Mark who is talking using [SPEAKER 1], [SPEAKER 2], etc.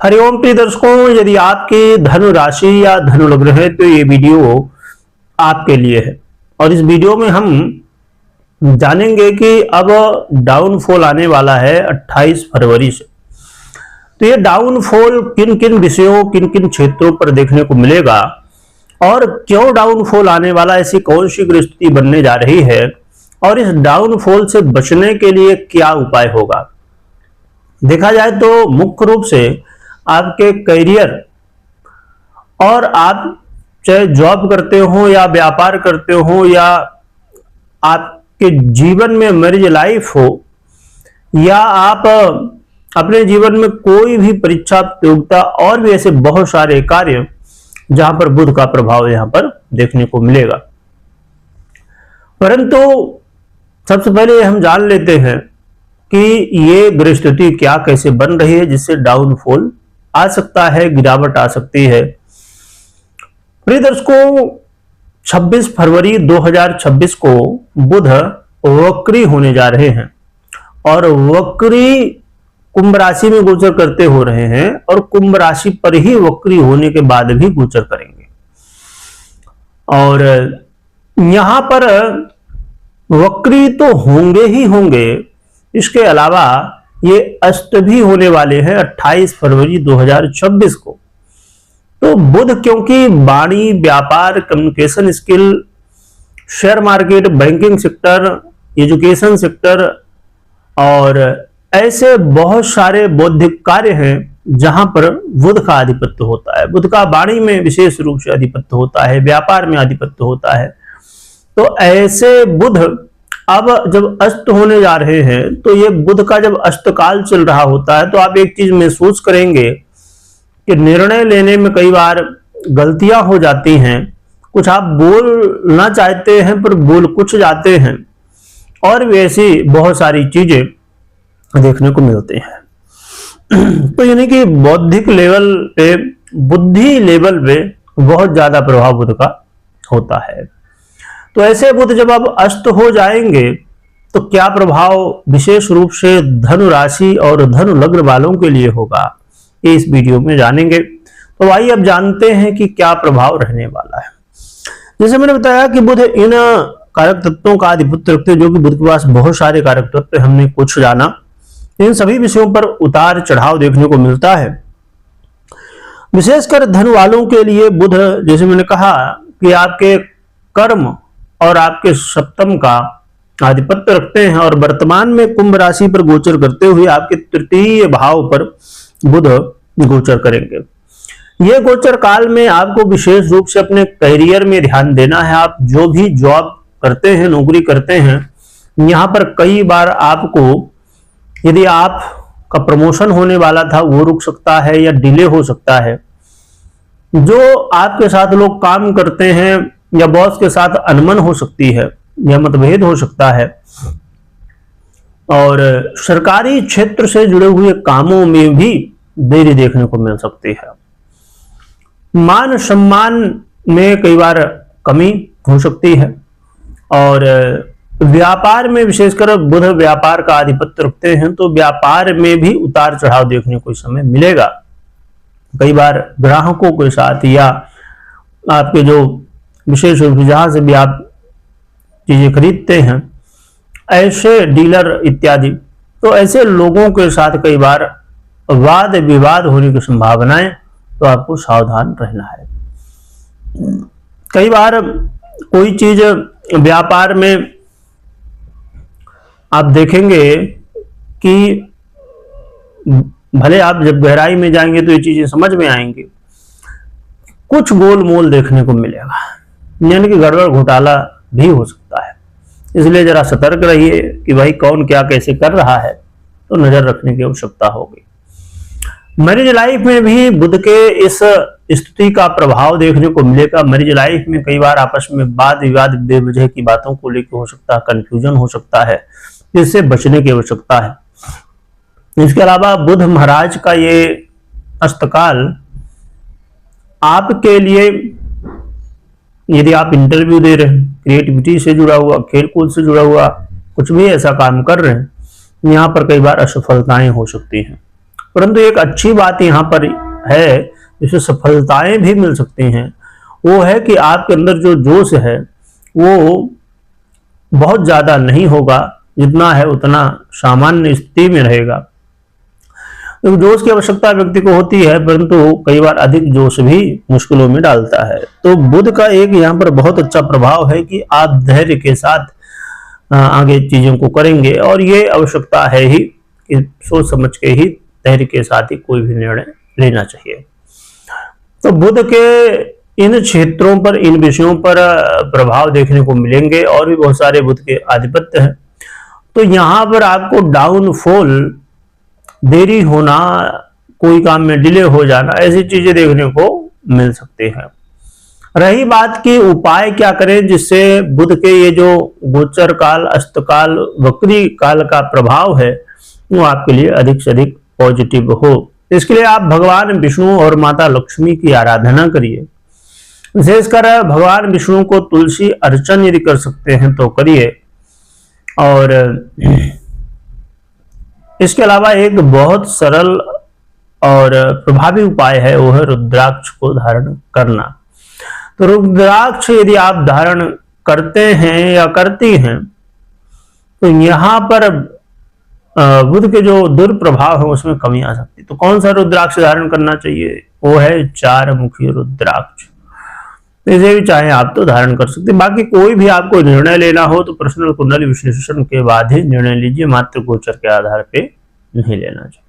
[SPEAKER 1] हरिओम प्रिय दर्शकों, यदि आपकी धनु राशि या धनु लग्न है तो ये वीडियो आपके लिए है। और इस वीडियो में हम जानेंगे कि अब डाउनफॉल आने वाला है 28 फरवरी से। तो ये डाउनफॉल किन किन विषयों, किन किन क्षेत्रों पर देखने को मिलेगा और क्यों डाउनफॉल आने वाला, ऐसी कौन सी स्थिति बनने जा रही है और इस डाउनफॉल से बचने के लिए क्या उपाय होगा। देखा जाए तो मुख्य रूप से आपके करियर और आप चाहे जॉब करते हो या व्यापार करते हो या आपके जीवन में मैरिज लाइफ हो या आप अपने जीवन में कोई भी परीक्षा प्रतियोगिता और भी ऐसे बहुत सारे कार्य जहां पर बुध का प्रभाव यहां पर देखने को मिलेगा। परंतु सबसे पहले हम जान लेते हैं कि ये ग्रह स्थिति क्या कैसे बन रही है जिससे डाउनफॉल आ सकता है, गिरावट आ सकती है। प्रिय दर्शकों, 26 फरवरी 2026 को बुध वक्री होने जा रहे हैं और वक्री कुंभ राशि में गोचर करते हो रहे हैं और कुंभ राशि पर ही वक्री होने के बाद भी गोचर करेंगे। और यहां पर वक्री तो होंगे ही होंगे, इसके अलावा ये अष्ट भी होने वाले हैं 28 फरवरी 2026 को। तो बुध क्योंकि वाणी, व्यापार, communication skill, share market, banking sector, education sector और ऐसे बहुत सारे बौद्धिक कार्य हैं जहां पर बुध का आधिपत्य होता है। बुध का वाणी में विशेष रूप से आधिपत्य होता है, व्यापार में आधिपत्य होता है। तो ऐसे बुध अब जब अस्त होने जा रहे हैं तो ये बुध का जब अस्तकाल चल रहा होता है तो आप एक चीज महसूस करेंगे कि निर्णय लेने में कई बार गलतियां हो जाती हैं। कुछ आप बोलना चाहते हैं पर बोल कुछ जाते हैं और भी ऐसी बहुत सारी चीजें देखने को मिलती हैं। तो यानी कि बौद्धिक लेवल पे, बुद्धि लेवल पे बहुत ज्यादा प्रभाव बुध का होता है। तो ऐसे बुध जब अब अस्त हो जाएंगे तो क्या प्रभाव विशेष रूप से धनु राशि और धनु लग्न वालों के लिए होगा, ये इस वीडियो में जानेंगे। तो आइए अब जानते हैं कि क्या प्रभाव रहने वाला है। जैसे मैंने बताया कि बुध इन कारक तत्वों का आधिपत्य रखते हैं, जो कि बुध के पास बहुत सारे कारक तत्व, हमने कुछ जाना। इन सभी विषयों पर उतार चढ़ाव देखने को मिलता है। विशेषकर धनु वालों के लिए बुध, जैसे मैंने कहा कि आपके कर्म और आपके सप्तम का आधिपत्य रखते हैं और वर्तमान में कुंभ राशि पर गोचर करते हुए आपके तृतीय भाव पर बुध गोचर करेंगे। यह गोचर काल में आपको विशेष रूप से अपने करियर में ध्यान देना है। आप जो भी जॉब करते हैं, नौकरी करते हैं, यहां पर कई बार आपको, यदि आपका प्रमोशन होने वाला था वो रुक सकता है या डिले हो सकता है। जो आपके साथ लोग काम करते हैं या बॉस के साथ अनमन हो सकती है या मतभेद हो सकता है। और सरकारी क्षेत्र से जुड़े हुए कामों में भी देरी देखने को मिल सकती है। मान सम्मान में कई बार कमी हो सकती है और व्यापार में, विशेषकर बुध व्यापार का आधिपत्य रखते हैं तो व्यापार में भी उतार चढ़ाव देखने को इस समय मिलेगा। कई बार ग्राहकों के साथ या आपके जो विशेष रूप से जहां से भी आप चीजें खरीदते हैं, ऐसे डीलर इत्यादि, तो ऐसे लोगों के साथ कई बार वाद विवाद होने की संभावनाएं, तो आपको सावधान रहना है। कई बार कोई चीज व्यापार में आप देखेंगे कि भले आप जब गहराई में जाएंगे तो ये चीजें समझ में आएंगी, कुछ गोलमोल देखने को मिलेगा, यानी कि गड़बड़ घोटाला भी हो सकता है। इसलिए जरा सतर्क रहिए कि भाई कौन क्या कैसे कर रहा है, तो नजर रखने की आवश्यकता होगी। मैरिज लाइफ में भी बुध के इस स्थिति का प्रभाव देखने को मिलेगा। मैरिज लाइफ में कई बार आपस में वाद विवाद, बेवजह की बातों को लेकर हो सकता है, कंफ्यूजन हो सकता है, इससे बचने की आवश्यकता है। इसके अलावा बुध महाराज का ये अस्तकाल आपके लिए, यदि आप इंटरव्यू दे रहे हैं, क्रिएटिविटी से जुड़ा हुआ, खेलकूद से जुड़ा हुआ कुछ भी ऐसा काम कर रहे हैं, यहाँ पर कई बार असफलताएं हो सकती हैं। परंतु एक अच्छी बात यहाँ पर है, जिससे सफलताएं भी मिल सकती हैं, वो है कि आपके अंदर जो जोश है वो बहुत ज्यादा नहीं होगा, जितना है उतना सामान्य स्थिति में रहेगा। तो जोश की आवश्यकता व्यक्ति को होती है, परंतु कई बार अधिक जोश भी मुश्किलों में डालता है। तो बुध का एक यहाँ पर बहुत अच्छा प्रभाव है कि आप धैर्य के साथ आगे चीजों को करेंगे, और ये आवश्यकता है ही कि सोच समझ के ही धैर्य के साथ ही कोई भी निर्णय लेना चाहिए। तो बुध के इन क्षेत्रों पर, इन विषयों पर प्रभाव देखने को मिलेंगे, और भी बहुत सारे बुध के आधिपत्य हैं। तो यहाँ पर आपको डाउनफॉल, देरी होना, कोई काम में डिले हो जाना, ऐसी चीजें देखने को मिल सकती हैं। रही बात की उपाय क्या करें जिससे बुध के ये जो गोचर काल, अस्तकाल, वक्री काल का प्रभाव है वो आपके लिए अधिक से अधिक पॉजिटिव हो। इसके लिए आप भगवान विष्णु और माता लक्ष्मी की आराधना करिए। विशेषकर भगवान विष्णु को तुलसी अर्चन यदि कर सकते हैं तो करिए। और इसके अलावा एक बहुत सरल और प्रभावी उपाय है, वो है रुद्राक्ष को धारण करना। तो रुद्राक्ष यदि आप धारण करते हैं या करती हैं तो यहाँ पर बुध के जो दुर्प्रभाव है उसमें कमी आ सकती है। तो कौन सा रुद्राक्ष धारण करना चाहिए? वो है 4 मुखी रुद्राक्ष। इसे भी चाहे आप तो धारण कर सकते हैं। बाकी कोई भी आपको निर्णय लेना हो तो पर्सनल कुंडली विश्लेषण के बाद ही निर्णय लीजिए, मात्र गोचर के आधार पे नहीं लेना चाहिए।